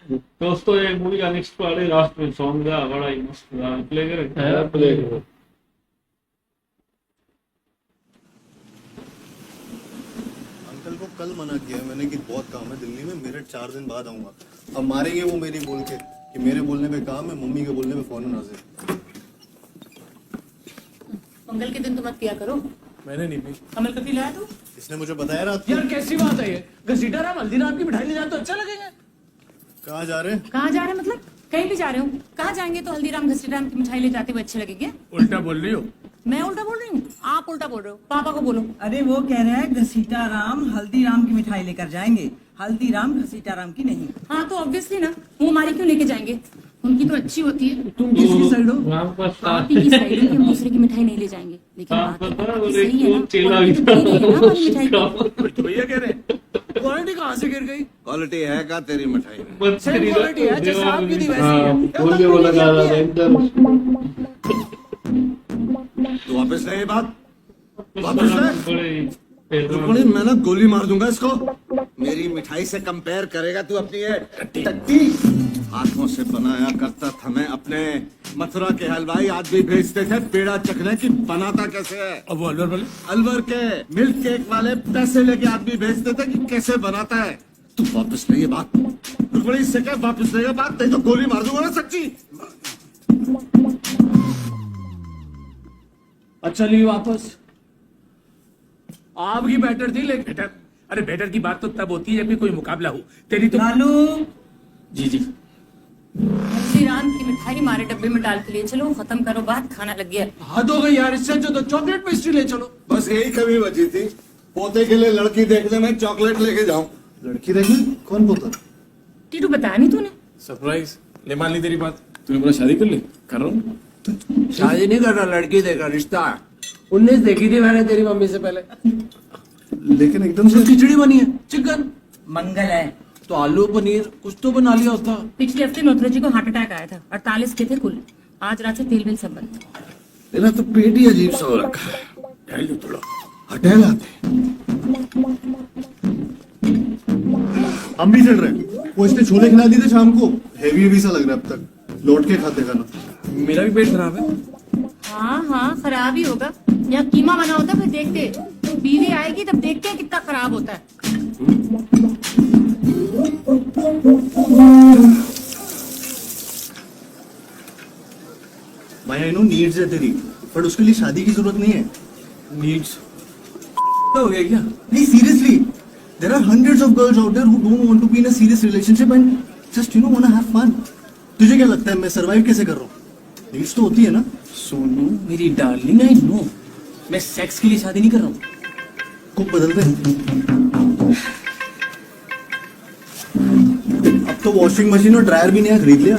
दोस्तों ये मूवी का नेक्स्ट पार्ट है, लास्ट में सॉन्ग का बड़ा ही मस्त प्ले करें। है प्ले करो। अंकल को कल मना किया है मैंने कि बहुत काम है दिल्ली में, मेरठ 4 दिन बाद आऊंगा। अब मारेंगे वो मेरी बोल के कि मेरे बोलने पे काम है, मम्मी के बोलने पे फोन नाजिर। मंगल के दिन तो मत पिया करो। मैंने नहीं पी। कमल कभी लाया तू? इसने मुझे बताया रात को। यार कैसी बात है ये, घसीटा राम हल्दीराम की मिठाई ले जाए तो अच्छा लगेगा। कहाँ जा रहे हैं? कहाँ जा रहे हैं मतलब? कहीं भी जा रहे हो? कहाँ जाएंगे तो हल्दीराम घसीराम की मिठाई ले जाते हुए अच्छे लगेंगे? उल्टा बोल रही हो। मैं उल्टा बोल रही हूँ? आप उल्टा बोल रहे हो। पापा को बोलो। अरे वो कह रहा है घसीटा राम हल्दीराम की मिठाई लेकर जाएंगे, हल्दीराम घसीटा राम की नहीं। हाँ तो ऑब्वियसली ना, वो हमारी क्यों लेके जाएंगे? उनकी तो अच्छी होती है। तुम किसकी साइड हो? राम का आप ही की साइड है कि हम दूसरे की मिठाई नहीं ले जाएंगे, लेकिन हाँ, बात पता है, तो और सही है एक ना। चेला भी क्वालिटी तो तेरी है ना हमारी मिठाई की। तो भैया कह रहे हैं क्वालिटी कहाँ से गिर गई। क्वालिटी है का तेरी मिठाई में? बंसरी क्वालिटी है, जैसे आपकी थी वैसी हाँ, है। बोल के बोला जा रहा है एकदम। तू वापस ले ये बात, वापस ले। बड़े रुकनी, मैं ना गोली मार दूंगा इसको। मेरी मिठाई से कंपेयर करेगा तू अपनी ये टट्टी? हाथों से बनाया करता था मैं, अपने मथुरा के हलवाई आज भी भेजते थे पेड़ा चखने की बनाता कैसे है। अब वो अलवर वाले अलवर के मिल्क केक वाले पैसे लेके आदमी भेजते थे कि कैसे बनाता है। तू वापस ले ये बात, रुकनी इससे क्या वापस ले ये बात, नहीं तो गोली मार दूंगा ना सच्ची। अच्छा ली वापस। आपकी बेटर थी लेकिन बेटर, अरे बेटर की बात तो तब होती है जब भी कोई मुकाबला हो। तेरी तो लालू जी जी हल्दीराम की मिठाई हमारे डब्बे में डाल के लिए चलो, खत्म करो बात, खाना लग गया। हद हो गई यार, इससे अच्छा तो चॉकलेट पेस्ट्री ले चलो। बस यही कमी बची थी, पोते के लिए लड़की देखने में चॉकलेट लेके जाऊं। लड़की देखने? कौन पोता? टीटू बताया नहीं तूने? सरप्राइज ले, मान ली तेरी बात। तूने बोला शादी कर ले, कर रहा हूँ। शादी नहीं कर रहा, लड़की देखा, रिश्ता है। 19 देखी थी मैंने तेरी मम्मी से पहले। लेकिन एकदम से खिचड़ी बनी है, चिकन, मंगल है। तो आलू पनीर कुछ तो बना लिया होता। पिछले हफ्ते नोतरा जी को हार्ट अटैक आया था, 48 के थे कुल। आज रात से तेल बिल सब बंद। तेरा तो पेट ही अजीब सा हो रखा है। टहल लो थोड़ा। हटेल आते हम भी चल रहे हैं। वो इसने छोले खिला दिए थे शाम को, हेवी हेवी सा लग रहा है अब तक। लौट के खाते खाना। मेरा भी पेट खराब है। हाँ हाँ खराब ही होगा। यहाँ कीमा बना होता है, फिर देखते बीवी आएगी तब देखते हैं कितना खराब होता है। भाई आई नो नीड्स है तेरी, बट उसके लिए शादी की जरूरत नहीं है। नीड्स हो गया क्या? नहीं seriously, there are hundreds of girls out there who don't want to be in a serious relationship and just you know want to have fun. तुझे क्या लगता है मैं सरवाइव कैसे कर रहा हूँ? नीड्स तो होती है ना। सोनू मेरी डार्लिंग, आई नो मैं सेक्स के लिए शादी नहीं कर रहा हूँ। कुक बदलते हैं। अब तो वॉशिंग मशीन और ड्रायर भी नया खरीद लिया।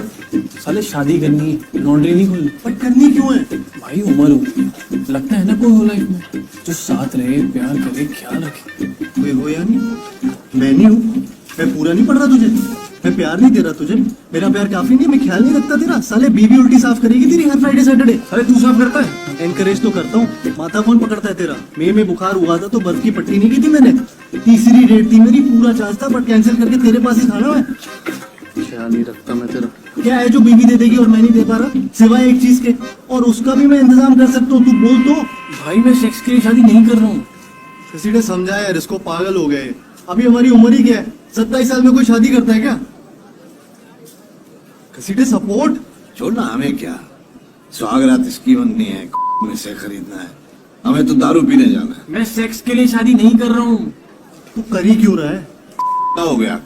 साले शादी करनी है, लॉन्ड्री नहीं खोलनी। बट करनी क्यों है? भाई उम्र हो, लगता है ना कोई हो लाइफ में जो साथ रहे, प्यार करे, ख्याल रखे। कोई हो या नहीं, मैं नहीं हूँ। मैं पूरा नहीं पड़ रहा तुझे, मैं प्यार नहीं दे रहा तुझे। मेरा प्यार काफी नहीं, मैं ख्याल नहीं रखता तेरा। साले बीवी उल्टी साफ करेगी तेरी हर फ्राइडे सैटरडे। अरे तू साफ करता है? एनकरेज तो करता हूँ। माथा कौन पकड़ता है तेरा? मई में बुखार हुआ था तो बर्फ की पट्टी नहीं की थी मैंने। तीसरी डेट थी मेरी, पूरा चांस था बट कैंसिल करके तेरे पास ही खाना है। ख्याल नहीं रखता मैं तेरा। क्या है जो बीवी दे देगी और मैं नहीं दे पा रहा, सिवाय एक चीज के? और उसका भी मैं इंतजाम कर सकता हूँ, तू बोल तो। भाई मैं सेक्स के लिए शादी नहीं कर रहा हूँ। किसी ने समझाया यार, इसको पागल हो गए। अभी हमारी उम्र ही क्या है? 27 साल में कोई शादी करता है क्या? किसी ने सपोर्ट। छोड़ना, हमें क्या, सुहागरात इसकी बननी है, में से खरीदना है, हमें तो दारू पीने जाना है। मैं सेक्स के लिए शादी नहीं कर रहा हूँ। तू कर ही क्यों रहा है? क्या हो गया?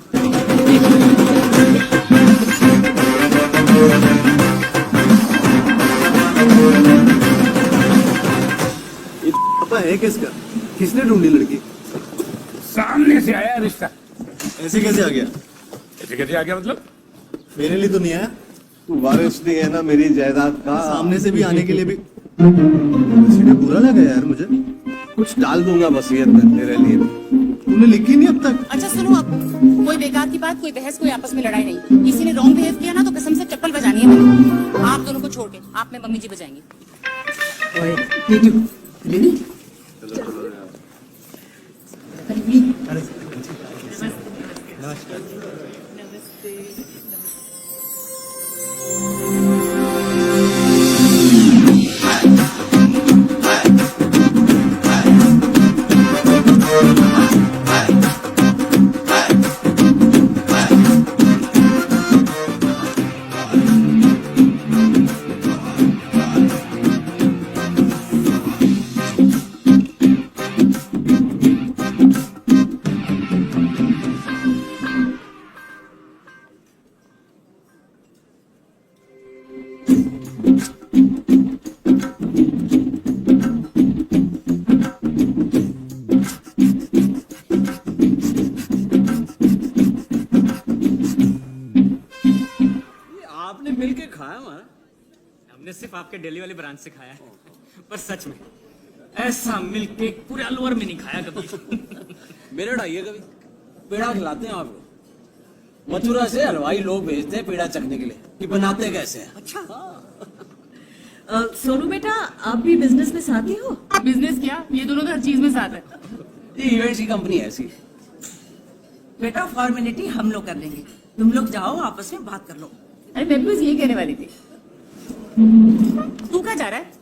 ये पापा है किसका? किसने ढूंढी लड़की? सामने से आया रिश्ता। ऐसे कैसे आ गया? ऐसे कैसे आ गया मतलब? मेरे लिए तो नहीं आया। तू वारिस नहीं है ना मेरी जायदाद का। सामने से भी आने के लिए भी किसी ने बुरा लगा यार मुझे। कुछ डाल दूंगा वसीयत में तेरे लिए। तूने लिखी नहीं अब तक। अच्छा सुनो, अब कोई बेकार की बात, कोई बहस, कोई आपस में लड़ाई नहीं। किसी ने रॉन्ग बिहेव किया ना तो कसम से चप्पल बजानी है मैंने। आप दोनों को छोड़ के आप में मम्मी जी बजाएंगे। आपने मिलके खाया हमारा? हमने सिर्फ आपके दिल्ली वाली ब्रांच से खाया है, पर सच में ऐसा मिलके पूरे अलवर में नहीं खाया कभी। मेरे ढाइए कभी पेड़ा खिलाते हैं आपको। मथुरा से हलवाई लोग भेजते हैं पेड़ा चखने के लिए कि बनाते कैसे हैं। अच्छा। सोनू बेटा, आप भी बिजनेस में साथी हो? बिजनेस क्या, ये दोनों तो हर चीज में साथ है। ये इवेंट्स की कंपनी है ऐसी। बेटा फॉर्मेलिटी हम लोग कर लेंगे, तुम लोग जाओ आपस में बात कर लो। अरे मैं भी बस यही कहने वाली थी। तू कहाँ जा रहा है?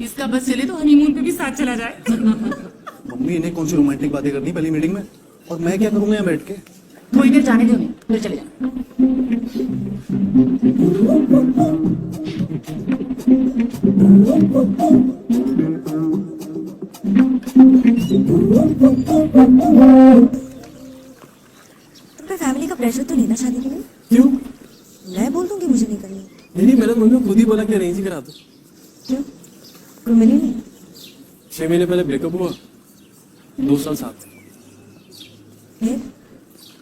इसका बस चले तो हनीमून पे भी साथ चला जाए। मम्मी इन्हें कौन सी रोमांटिक बातें करनी पहली मीटिंग में, और मैं क्या करूंगा यहाँ बैठ के? थोड़ी देर जाने दो उन्हें, फिर चले जाओ। तुम पे फैमिली का प्रेशर तो नहीं ना शादी के लिए? क्यों? मैं बोल दूंगी मुझे नहीं करनी। नहीं, मेरे मम्मी ने खुद ही बोला कि अरेंज ही करा दो। क्यों? कोई मिली नहीं? 6 महीने पहले ब्रेकअप हुआ, 2 साल साथ थे। फिर?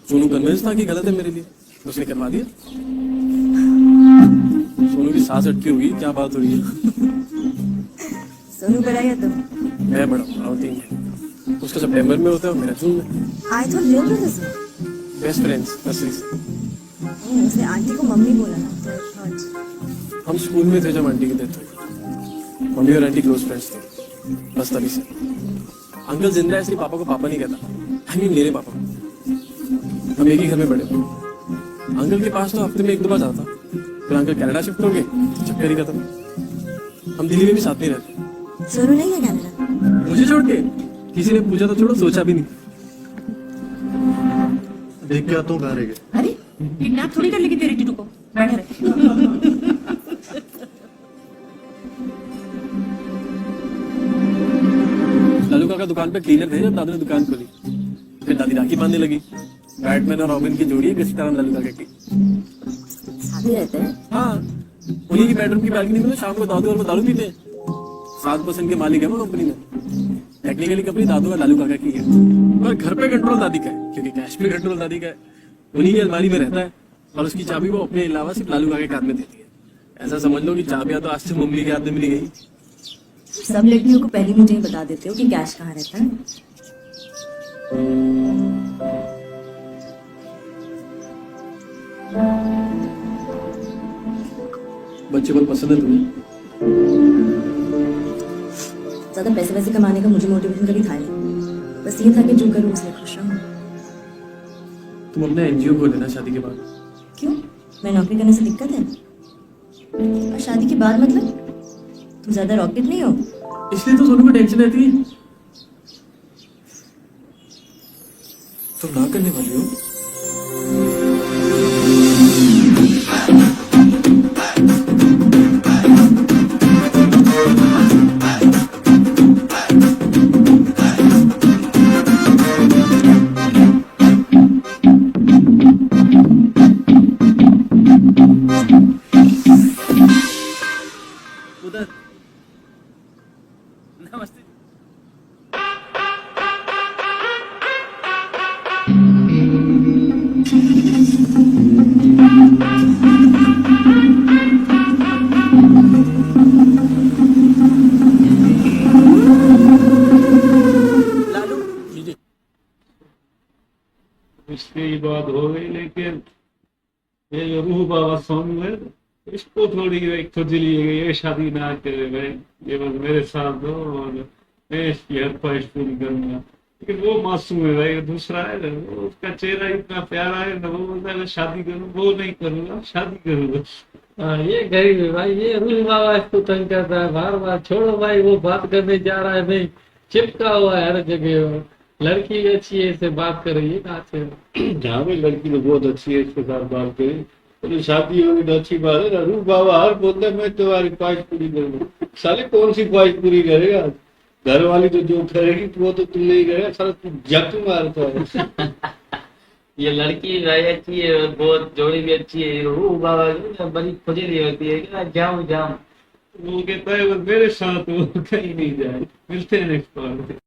सोनू कन्विंस था कि गलत है मेरे लिए, उसने करवा दिया। सोनू की सांस अटकी होगी, क्या बात हो रही है? सोनू बड़ा या तुम? मैं बड़ा हूँ, और 3 महीने। उसका सितंबर में होता है और मेरा जून में। आई थॉट रियल ब्रदर्स हो। बेस्ट फ्रेंड्स असली से। उसने आंटी को मम्मी बोला ना, तो I thought- हम स्कूल में थे जब आंटी की डेथ हुई। मम्मी और आंटी क्लोज फ्रेंड्स थे, बस तभी से। अंकल जिंदा है इसलिए पापा को पापा नहीं कहता, आई मीन मेरे पापा। हम एक ही घर में बड़े हुए। अंकल के पास तो हफ्ते में 1-2 बार जाता, फिर अंकल कनाडा शिफ्ट हो गए, चक्कर ही खत्म। हम दिल्ली में भी साथ नहीं रहते। सोनू नहीं है कनाडा? मुझे छोड़ के? किसी ने पूछा तो छोड़ो, सोचा भी नहीं। देख के आता हूँ कहाँ रह गए। अरे किडनैप थोड़ी कर लेगी तेरी टीटू को, बैठे रहे। लालू काका दुकान पे क्लीनर थे जब दादू ने दुकान खोली। फिर दादी राखी बांधने लगी। बैटमैन और रॉबिन की जोड़ी है कृष्णाराम लालू काका की। साथ ही रहते हैं? हाँ, उन्हीं की बेडरूम की बालकनी में तो शाम को दादू और वो दारू पीते हैं। 7% के मालिक है वो कंपनी में। टेक्निकली कंपनी दादू का लालू काका की है, पर घर पे कंट्रोल दादी का है, क्योंकि कैश पे कंट्रोल दादी का है। उन्हीं की अलमारी में रहता है और उसकी चाबी वो अपने अलावा सिर्फ लालू काका के हाथ में देती है। ऐसा समझ लो कि चाबियां तो आज से मम्मी के हाथ में मिली गई। सब लड़कियों को पहले मुझे ही बता देते हो कि कैश कहाँ रहता है। बच्चे बहुत पसंद है तुम्हें? ज्यादा पैसे वैसे कमाने का मुझे मोटिवेशन कभी था नहीं, बस ये था कि जो करूँ उसमें खुश रहूँ। तुम अपना एनजीओ खोल लेना शादी के बाद। क्यों? मैं नौकरी करने से दिक्कत है? और शादी के बाद मतलब? तुम ज्यादा रॉकेट नहीं हो? इसलिए तो सोनू को टेंशन रहती है। तुम ना करने वाली हो? उधर नमस्ते। लालू इसकी बात हो गई, लेकिन ये जो रूह बाबा सोनू है, इसको थोड़ी एक खुजली है, ये शादी ना करे भाई, ये बस मेरे साथ दो और मैं इसकी हर ख्वाहिश पूरी करूंगा। लेकिन वो मासूम है भाई, दूसरा है ना, वो उसका चेहरा इतना प्यारा है ना, वो बोलता है मैं शादी करूँ, वो नहीं करूंगा, शादी करूंगा। हाँ, ये गरीब है भाई, ये रूही बाबा इसको तंग करता है बार बार। छोड़ो भाई, वो बात करने जा रहा है, नहीं चिपका हुआ है हर जगह। लड़की भी अच्छी है, इससे बात कर रही है कहाँ से? जहाँ भी लड़की तो बहुत अच्छी है, इसके साथ बात करें तो शादी होगी तो अच्छी बात है ना। रूह बाबा हर बोलता है मैं तुम्हारी ख्वाहिश पूरी करूंगा। साले कौन सी ख्वाहिश पूरी करेगा? घर वाली तो जो करेगी वो तो तुम नहीं करेगा, साला तू जक मारता है। ये लड़की भाई अच्छी है, बहुत जोड़ी भी अच्छी है। रूह बाबा की ना बड़ी खुजली होती है कि जाऊं जाऊं। वो कहता है बस मेरे साथ वो कहीं नहीं जाए। मिलते हैं नेक्स्ट कॉल।